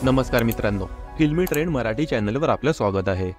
नमस्कार मित्रांनो, फिल्मी ट्रेंड मराठी चॅनलवर आपलं स्वागत आहे।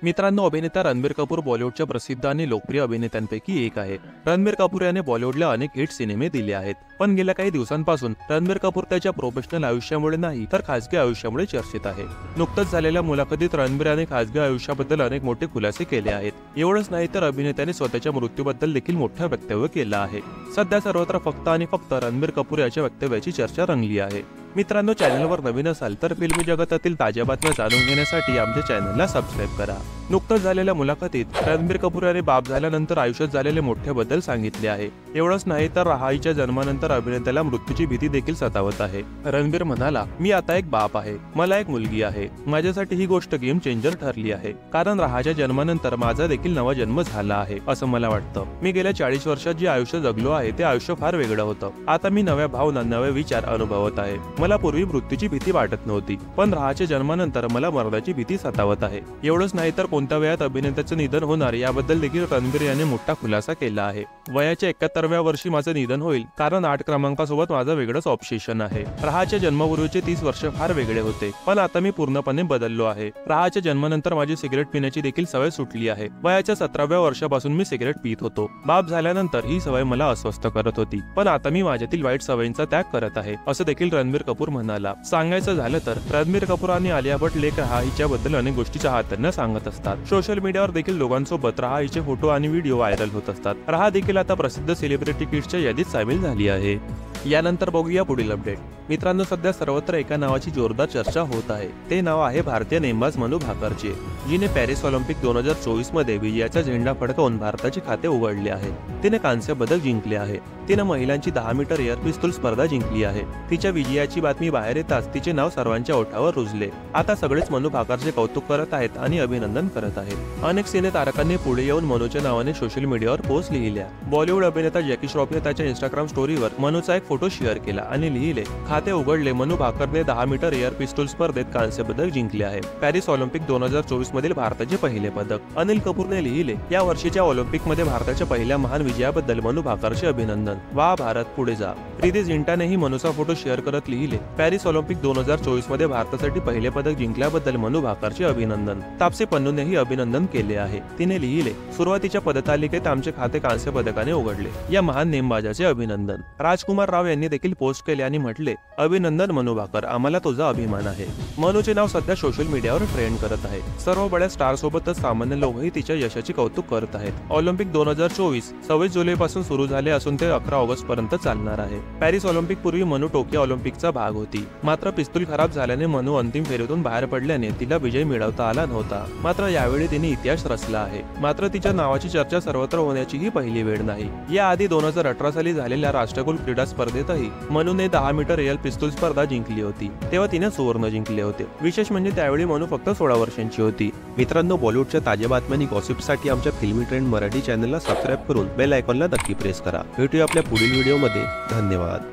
मित्रांनो, अभिनेता रणबीर कपूर बॉलिवूडच्या प्रसिद्ध आणि लोकप्रिय अभिनेत्यांपैकी एक आहे। रणबीर कपूर याने बॉलिवूडला अनेक हिट सिनेमे दिले आहेत, पण गेल्या काही दिवसांपासून रणबीर कपूर त्याच्या प्रोफेशनल आयुष्यामुळे नाही तर खासगी आयुष्यामुळे चर्चेत आहे। नुकतंच झालेल्या मुलाखतीत रणबीर याने खासगी आयुष्याबद्दल अनेक मोठे खुलासे केले आहेत। एवढंच नाही तर अभिनेत्याने स्वतःच्या मृत्यूबद्दल देखील मोठं वक्तव्य केलं आहे। सध्या सर्वत्र फक्त आणि फक्त रणबीर कपूर याच्या वक्तव्याची चर्चा रंगली आहे। मित्रांनो, चॅनलवर नवीन असाल तर फिल्मी जगतातील ताज्या बातम्या जाणून घेण्यासाठी आमच्या चॅनलला सबस्क्राइब करा। नुकतंच झालेल्या मुलाखतीत रणबीर कपूर याने बाप झाल्यानंतर आयुष्यात झालेले मोठे बदल सांगितले आहे। एवढंच नाही तर रहाईच्या जन्मानंतर अभिनेत्याला मृत्यूची भीती देखील सतावत आहे। रणबीर म्हणाला, मी आता एक बाप आहे, मला एक मुलगी आहे। माझ्यासाठी ही गोष्ट गेम चेंजर ठरली आहे, कारण रहाच्या जन्मानंतर माझा देखील नवा जन्म झाला आहे असं मला वाटतं। मी गेल्या 40 वर्षात जे आयुष्य जगलो आहे ते आयुष्य फार वेगळं होतं। आता मी नव्या भावना, नवे विचार अनुभवत आहे। मला पूर्वी मृत्यूची भीती वाटत नव्हती, पण रहाच्या जन्मानंतर मला मरणाची भीती सतावत आहे। एवढंच नाही तर कोणत्या वयात अभिनेत्याचं निधन होणार याबद्दल देखील रणबीर याने मोठा खुलासा केला आहे। वयाच्या 71व्या वर्षी माझं निधन होईल, कारण 8 क्रमांकासोबत माझं वेगळंच ऑब्सेशन आहे। रहाच्या जन्मापूर्वीचे 30 वर्ष फार वेगळे होते, पण आता मी पूर्णपणे बदललो आहे। रहाच्या जन्मानंतर माझी सिगरेट पिण्याची देखील सवय सुटली आहे। वयाच्या 17व्या वर्षापासून मी सिगरेट पित होतो। बाप झाल्यानंतर ही सवय मला अस्वस्थ करत होती, पण आता मी माझ्यातील वाईट सवयींचा त्याग करत आहे असं देखील रणबीर कपूर म्हणाला। सांगायचं झालं तर रणबीर कपूर आणि आलिया भट्ट लेक रहा हिच्याबद्दल अनेक गोष्टी चाहत्यांना सांगत असतात। सोशल मीडियावर देखील दोघांसोबत रहा हिचे फोटो आणि व्हिडिओ व्हायरल होत असतात। रहा देखील आता प्रसिद्ध सेलिब्रिटी किड्सच्या यादीत सामील झाली आहे। यानंतर बघूया पुढील अपडेट। मित्रांनो, सध्या सर्वत्र एका नावाची जोरदार चर्चा होत आहे। ते नाव आहे भारतीय नेमबाज मनू भाकरचे, जिने पॅरिस ऑलिम्पिक 2024 मध्ये विजयाचा झेंडा फडकवून भारताचे खाते उघडले आहे। तिने कांस्य पदक जिंकले आहे। तिने महिलांची 10 मीटर एअर पिस्तूल स्पर्धा जिंकली आहे। तिच्या विजयाची बातमी बाहेर येताच तिचे नाव सर्वांच्या ओठावर रुजले। आता सगळेच मनू भाकरचे कौतुक करत आहेत आणि अभिनंदन करत आहेत। अनेक सिने तारकांनी पुढे येऊन मनूच्या नावाने सोशल मीडियावर पोस्ट लिहिल्या। बॉलिवूड अभिनेता जॅकी श्रॉफने त्याच्या इंस्टाग्राम स्टोरीवर मनूचा एक फोटो शेअर केला आणि लिहिले, खाते उघडले, मनू भाकरने 10 मीटर एअर पिस्तूल स्पर्धेत कांस्य पदक जिंकले आहे। पॅरिस ऑलिम्पिक 2024 मधील भारताचे पहिले पदक। अनिल कपूरने लिहिले, या वर्षीच्या ऑलिम्पिक मध्ये भारताच्या पहिल्या महान विजयाबद्दल मनू भाकरचे अभिनंदन। वा भारत, पुढे जा। प्रीती झिंटानेही मनूचा फोटो शेअर करत लिहिले, पॅरिस ऑलिम्पिक 2024 मध्ये भारतासाठी पहिले पदक जिंकल्याबद्दल मनू भाकरचे अभिनंदन। तापसी पन्नूनेही अभिनंदन केले आहे। तिने लिहिले, सुरुवातीच्या पदतालिकेत आमचे खाते कांस्य पदकाने उघडले, या महान नेमबाजाचे अभिनंदन। राजकुमार राव यांनी देखील पोस्ट केले आणि म्हटले, अभिनंदन मनू भाकर, आम्हाला तुझा अभिमान आहे। मनूचे नाव सध्या सोशल मीडियावर ट्रेंड करत आहे। सर्व बड्या स्टार सोबतच सामान्य लोकही तिच्या यशाचे कौतुक करत आहेत। ऑलिम्पिक 2024 26 जुलैपासून सुरू झाले असून ते 11 ऑगस्ट पर्यंत चालणार आहे। पॅरिस ऑलिम्पिक पूर्वी मनू टोकियो ऑलिम्पिकचा भाग होती, मात्र पिस्तूल खराब झाल्याने मनू अंतिम फेरीतून बाहेर पडल्याने तिला विजय मिळवता आला नव्हता। मात्र यावेळी तिने इतिहास रचला आहे। मात्र तिच्या नावाची चर्चा सर्वत्र होण्याची ही पहिली वेळ नाही। याआधी 2018 साली झालेल्या राष्ट्रकुल क्रीडा स्पर्धेतही मनूने 10 मीटर एअर पिस्तूल स्पर्धा जिंकली होती, तेव्हा तिने सुवर्ण जिंकले होते। विशेष म्हणजे त्यावेळी मनू फक्त 16 वर्षांची होती। मित्रांनो, बॉलिवूडच्या ताज्या बातम्यांनी गॉसिपसाठी आमच्या फिल्मी ट्रेंड मराठी चॅनलला सबस्क्राइब करून बेल आयकॉनला नक्की प्रेस करा। भेटूया आपल्या पुढील व्हिडिओमध्ये। धन्यवाद।